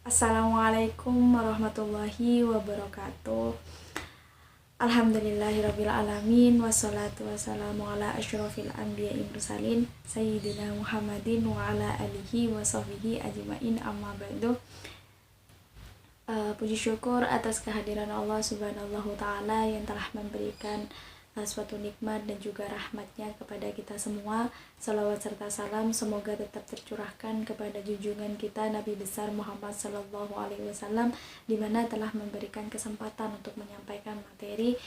Assalamualaikum warahmatullahi wabarakatuh. Alhamdulillahirabbil alamin wassalatu wassalamu ala asyrofil anbiya'i mursalin sayyidina Muhammadin wa ala alihi wa sahbihi ajmain amma ba'du. Puji syukur atas kehadiran Allah Subhanahu wa taala yang telah memberikan suatu nikmat dan juga rahmatnya kepada kita semua. Salawat serta salam semoga tetap tercurahkan kepada junjungan kita Nabi besar Muhammad Sallallahu Alaihi Wasallam, di mana telah memberikan kesempatan untuk menyampaikan materi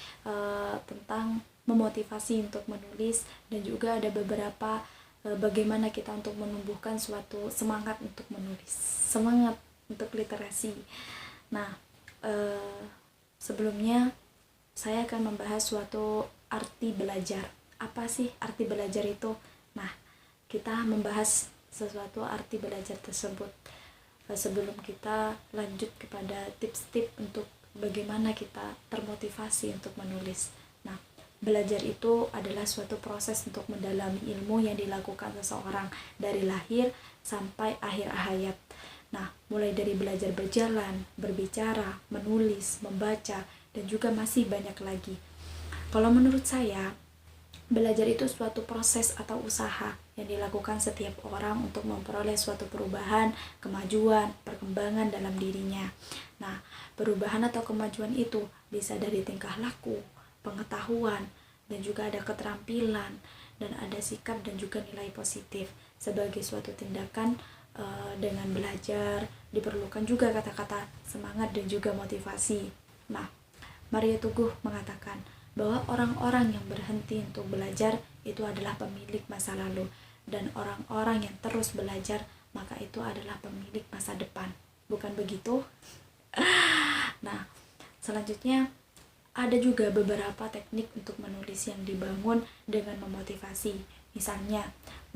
tentang memotivasi untuk menulis, dan juga ada beberapa bagaimana kita untuk menumbuhkan suatu semangat untuk menulis, semangat untuk literasi. Nah, sebelumnya saya akan membahas suatu arti belajar. Apa sih arti belajar itu? Nah, kita membahas sesuatu arti belajar tersebut sebelum kita lanjut kepada tips-tips untuk bagaimana kita termotivasi untuk menulis. Nah, belajar itu adalah suatu proses untuk mendalami ilmu yang dilakukan seseorang dari lahir sampai akhir hayat. Nah, mulai dari belajar berjalan, berbicara, menulis, membaca, dan juga masih banyak lagi. Kalau menurut saya, belajar itu suatu proses atau usaha yang dilakukan setiap orang untuk memperoleh suatu perubahan, kemajuan, perkembangan dalam dirinya. Nah, perubahan atau kemajuan itu bisa dari tingkah laku, pengetahuan, dan juga ada keterampilan, dan ada sikap dan juga nilai positif. Sebagai suatu tindakan dengan belajar, diperlukan juga kata-kata semangat dan juga motivasi. Nah, Mario Teguh mengatakan bahwa orang-orang yang berhenti untuk belajar itu adalah pemilik masa lalu, dan orang-orang yang terus belajar maka itu adalah pemilik masa depan. Bukan begitu? Nah, selanjutnya ada juga beberapa teknik untuk menulis yang dibangun dengan memotivasi. Misalnya,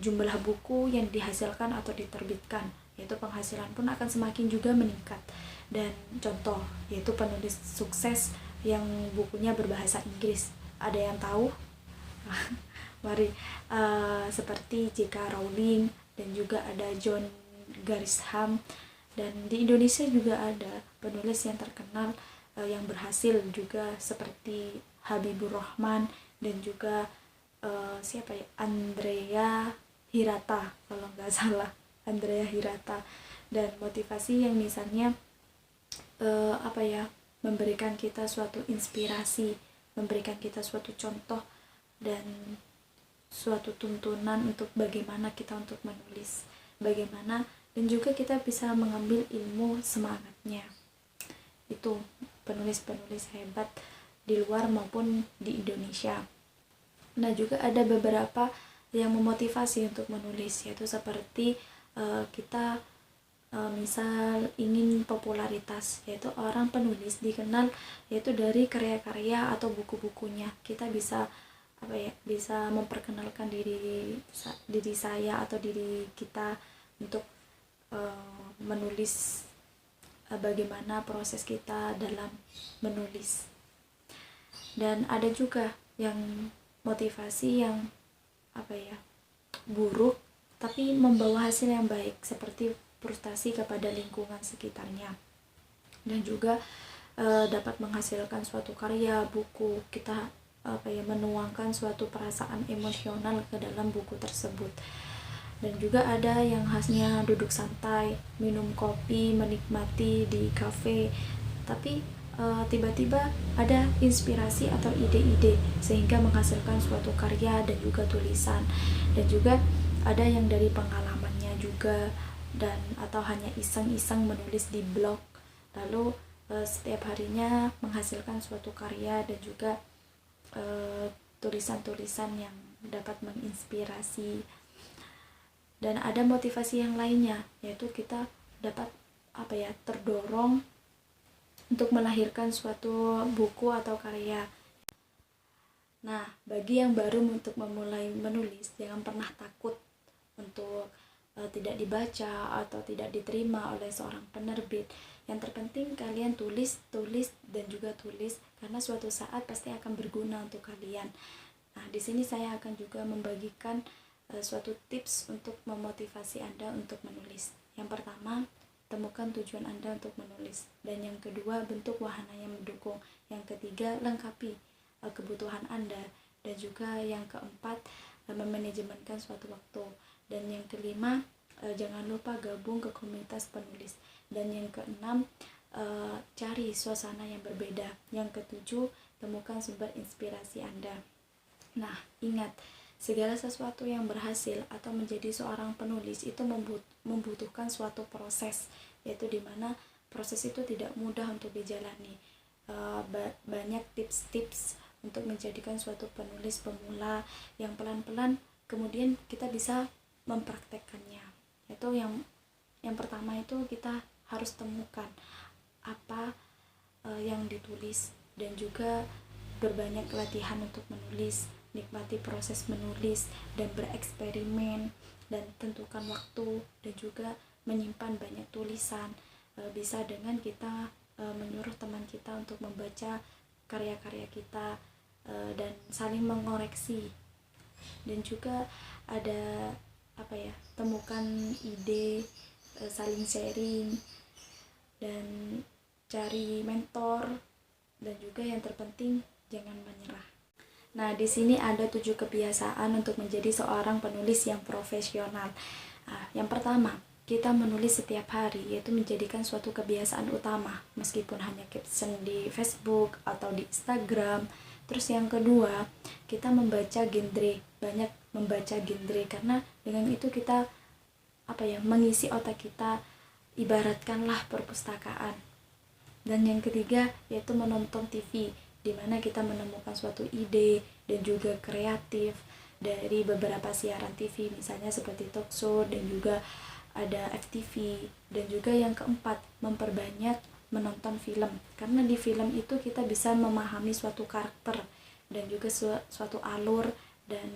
jumlah buku yang dihasilkan atau diterbitkan, yaitu penghasilan pun akan semakin juga meningkat. Dan contoh, yaitu penulis sukses yang bukunya berbahasa Inggris. Ada yang tahu? Mari, seperti J.K. Rowling, dan juga ada John Grisham, dan di Indonesia juga ada penulis yang terkenal yang berhasil juga seperti Habibur Rahman, dan juga siapa ya, Andrea Hirata kalau nggak salah, Andrea Hirata. Dan motivasi yang misalnya memberikan kita suatu inspirasi, memberikan kita suatu contoh dan suatu tuntunan untuk bagaimana kita untuk menulis, bagaimana, dan juga kita bisa mengambil ilmu semangatnya. Itu penulis-penulis hebat di luar maupun di Indonesia. Nah, juga ada beberapa yang memotivasi untuk menulis, yaitu seperti kita misal ingin popularitas, yaitu orang penulis dikenal yaitu dari karya-karya atau buku-bukunya. Kita bisa bisa memperkenalkan diri saya atau diri kita untuk menulis, bagaimana proses kita dalam menulis. Dan ada juga yang motivasi yang buruk tapi membawa hasil yang baik, seperti frustasi kepada lingkungan sekitarnya, dan juga dapat menghasilkan suatu karya buku. Kita menuangkan suatu perasaan emosional ke dalam buku tersebut. Dan juga ada yang khasnya duduk santai, minum kopi, menikmati di kafe, tapi tiba-tiba ada inspirasi atau ide-ide sehingga menghasilkan suatu karya dan juga tulisan. Dan juga ada yang dari pengalamannya juga, dan atau hanya iseng-iseng menulis di blog, lalu setiap harinya menghasilkan suatu karya dan juga tulisan-tulisan yang dapat menginspirasi. Dan ada motivasi yang lainnya, yaitu kita dapat terdorong untuk melahirkan suatu buku atau karya. Nah, bagi yang baru untuk memulai menulis, jangan pernah takut untuk tidak dibaca atau tidak diterima oleh seorang penerbit. Yang terpenting kalian tulis dan juga tulis, karena suatu saat pasti akan berguna untuk kalian. Nah, di sini saya akan juga membagikan suatu tips untuk memotivasi Anda untuk menulis. Yang pertama, temukan tujuan Anda untuk menulis. Dan yang kedua, bentuk wahana yang mendukung. Yang ketiga, lengkapi kebutuhan Anda. Dan juga yang keempat, memanajemenkan suatu waktu. Dan yang kelima, jangan lupa gabung ke komunitas penulis. Dan yang keenam, cari suasana yang berbeda. Yang ketujuh, temukan sumber inspirasi Anda. Nah, ingat, segala sesuatu yang berhasil atau menjadi seorang penulis itu membutuhkan suatu proses, yaitu dimana proses itu tidak mudah untuk dijalani. Banyak tips-tips untuk menjadikan suatu penulis pemula yang pelan-pelan kemudian kita bisa mempraktekkannya. Itu yang pertama, itu kita harus temukan apa yang ditulis, dan juga berbanyak latihan untuk menulis, nikmati proses menulis dan bereksperimen, dan tentukan waktu, dan juga menyimpan banyak tulisan. Bisa dengan kita menyuruh teman kita untuk membaca karya-karya kita dan saling mengoreksi. Dan juga ada temukan ide, saling sharing, dan cari mentor, dan juga yang terpenting jangan menyerah. Nah, di sini ada 7 kebiasaan untuk menjadi seorang penulis yang profesional. Yang pertama, kita menulis setiap hari, yaitu menjadikan suatu kebiasaan utama, meskipun hanya caption di Facebook atau di Instagram. Terus yang kedua, kita membaca genre, banyak membaca genre, karena dengan itu kita mengisi otak kita, ibaratkanlah perpustakaan. Dan yang ketiga, yaitu menonton TV, di mana kita menemukan suatu ide dan juga kreatif dari beberapa siaran TV, misalnya seperti talk show, dan juga ada FTV. Dan juga yang keempat, memperbanyak menonton film, karena di film itu kita bisa memahami suatu karakter dan juga suatu alur, dan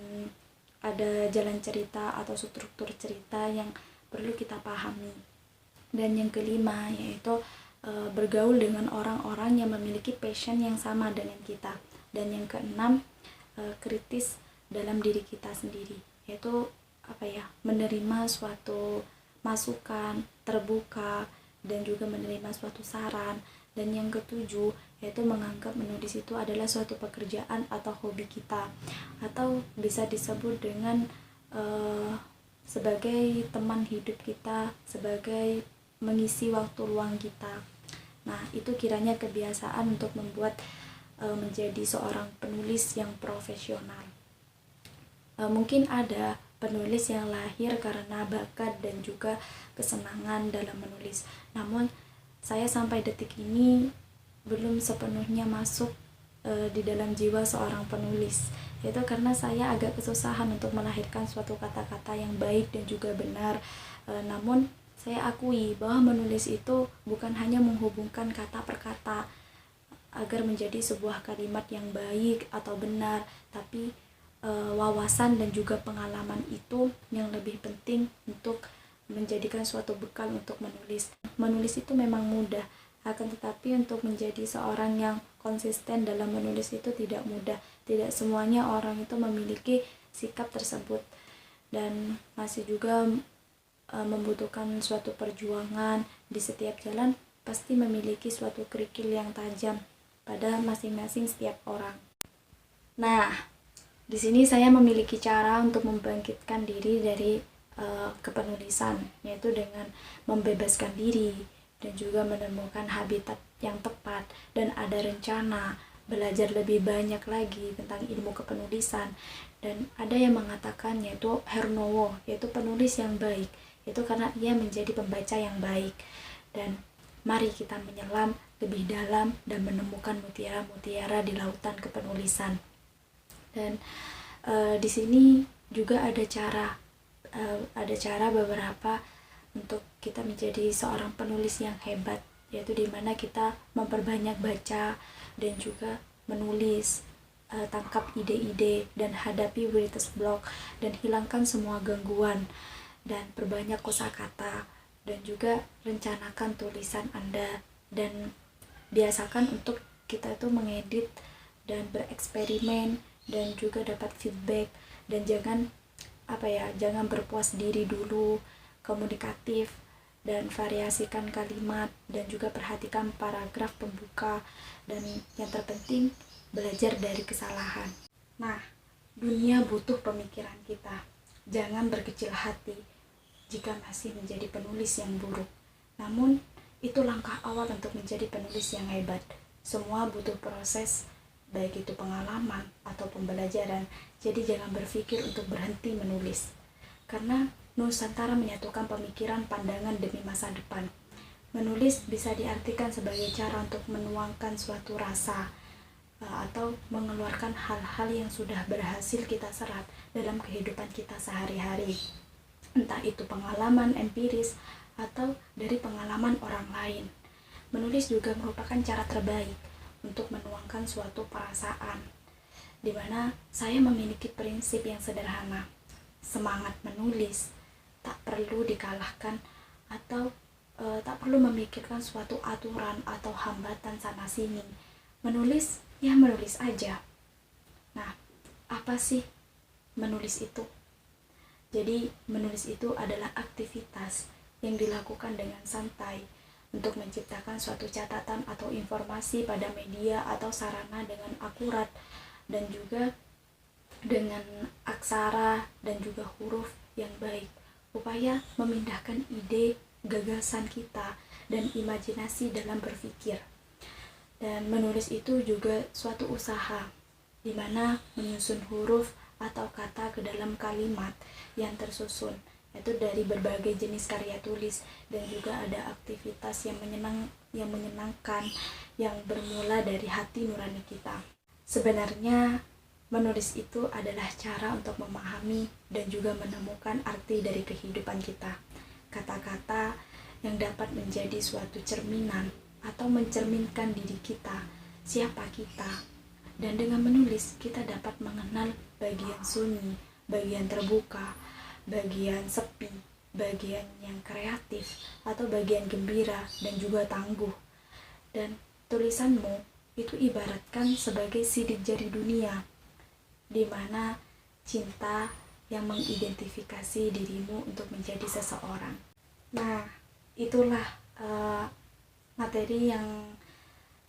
ada jalan cerita atau struktur cerita yang perlu kita pahami. Dan yang kelima, yaitu bergaul dengan orang-orang yang memiliki passion yang sama dengan kita. Dan yang keenam, kritis dalam diri kita sendiri, yaitu menerima suatu masukan, terbuka, dan juga menerima suatu saran. Dan yang ketujuh, yaitu menganggap menulis itu adalah suatu pekerjaan atau hobi kita, atau bisa disebut dengan sebagai teman hidup kita, sebagai mengisi waktu luang kita. Nah, itu kiranya kebiasaan untuk membuat menjadi seorang penulis yang profesional. Mungkin ada penulis yang lahir karena bakat dan juga kesenangan dalam menulis. Namun, saya sampai detik ini belum sepenuhnya masuk di dalam jiwa seorang penulis. Yaitu karena saya agak kesusahan untuk melahirkan suatu kata-kata yang baik dan juga benar. Namun, saya akui bahwa menulis itu bukan hanya menghubungkan kata per kata agar menjadi sebuah kalimat yang baik atau benar, tapi wawasan dan juga pengalaman itu yang lebih penting untuk menjadikan suatu bekal untuk menulis. Menulis itu memang mudah, akan tetapi untuk menjadi seorang yang konsisten dalam menulis itu tidak mudah. Tidak semuanya orang itu memiliki sikap tersebut, dan masih juga membutuhkan suatu perjuangan. Di setiap jalan pasti memiliki suatu kerikil yang tajam pada masing-masing setiap orang. Nah, di sini saya memiliki cara untuk membangkitkan diri dari kepenulisan, yaitu dengan membebaskan diri dan juga menemukan habitat yang tepat, dan ada rencana belajar lebih banyak lagi tentang ilmu kepenulisan. Dan ada yang mengatakan yaitu Hernowo, yaitu penulis yang baik, itu karena ia menjadi pembaca yang baik. Dan mari kita menyelam lebih dalam dan menemukan mutiara-mutiara di lautan kepenulisan. Dan di sini juga ada cara beberapa untuk kita menjadi seorang penulis yang hebat, yaitu dimana kita memperbanyak baca dan juga menulis, tangkap ide-ide dan hadapi writer's block, dan hilangkan semua gangguan, dan perbanyak kosakata, dan juga rencanakan tulisan Anda, dan biasakan untuk kita itu mengedit dan bereksperimen dan juga dapat feedback. Dan jangan berpuas diri dulu, komunikatif, dan variasikan kalimat, dan juga perhatikan paragraf pembuka, dan yang terpenting belajar dari kesalahan. Nah, dunia butuh pemikiran kita. Jangan berkecil hati jika masih menjadi penulis yang buruk. Namun, itu langkah awal untuk menjadi penulis yang hebat. Semua butuh proses, baik itu pengalaman atau pembelajaran. Jadi jangan berpikir untuk berhenti menulis. Karena Nusantara menyatukan pemikiran, pandangan demi masa depan. Menulis bisa diartikan sebagai cara untuk menuangkan suatu rasa atau mengeluarkan hal-hal yang sudah berhasil kita serap dalam kehidupan kita sehari-hari. Entah itu pengalaman empiris atau dari pengalaman orang lain. Menulis juga merupakan cara terbaik untuk menuangkan suatu perasaan, di mana saya memiliki prinsip yang sederhana. Semangat menulis tak perlu dikalahkan atau tak perlu memikirkan suatu aturan atau hambatan sana sini. Menulis, ya menulis aja. Nah, apa sih menulis itu? Jadi, menulis itu adalah aktivitas yang dilakukan dengan santai untuk menciptakan suatu catatan atau informasi pada media atau sarana dengan akurat dan juga dengan aksara dan juga huruf yang baik, upaya memindahkan ide, gagasan kita, dan imajinasi dalam berpikir. Dan menulis itu juga suatu usaha, di mana menyusun huruf atau kata ke dalam kalimat yang tersusun, yaitu dari berbagai jenis karya tulis, dan juga ada aktivitas yang menyenangkan, yang bermula dari hati nurani kita. Sebenarnya menulis itu adalah cara untuk memahami dan juga menemukan arti dari kehidupan kita. Kata-kata yang dapat menjadi suatu cerminan atau mencerminkan diri kita, siapa kita. Dan dengan menulis, kita dapat mengenal bagian sunyi, bagian terbuka, bagian sepi, bagian yang kreatif, atau bagian gembira dan juga tangguh. Dan tulisanmu itu ibaratkan sebagai sidik jari dunia, di mana cinta yang mengidentifikasi dirimu untuk menjadi seseorang. Nah, itulah materi yang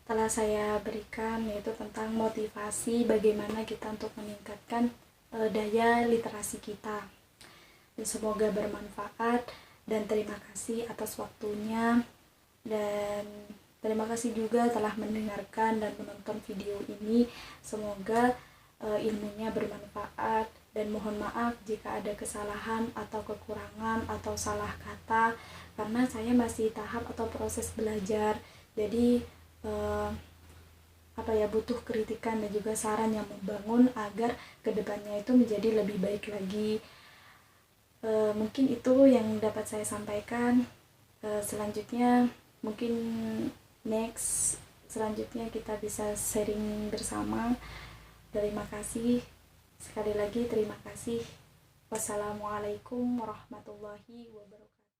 telah saya berikan, yaitu tentang motivasi bagaimana kita untuk meningkatkan daya literasi kita. Dan semoga bermanfaat, dan terima kasih atas waktunya, dan terima kasih juga telah mendengarkan dan menonton video ini. Semoga ilmunya bermanfaat, dan mohon maaf jika ada kesalahan atau kekurangan atau salah kata, karena saya masih tahap atau proses belajar. Jadi butuh kritikan dan juga saran yang membangun agar kedepannya itu menjadi lebih baik lagi. Mungkin itu yang dapat saya sampaikan. Selanjutnya mungkin selanjutnya kita bisa sharing bersama. Terima kasih sekali lagi, terima kasih. Wassalamualaikum warahmatullahi wabarakatuh.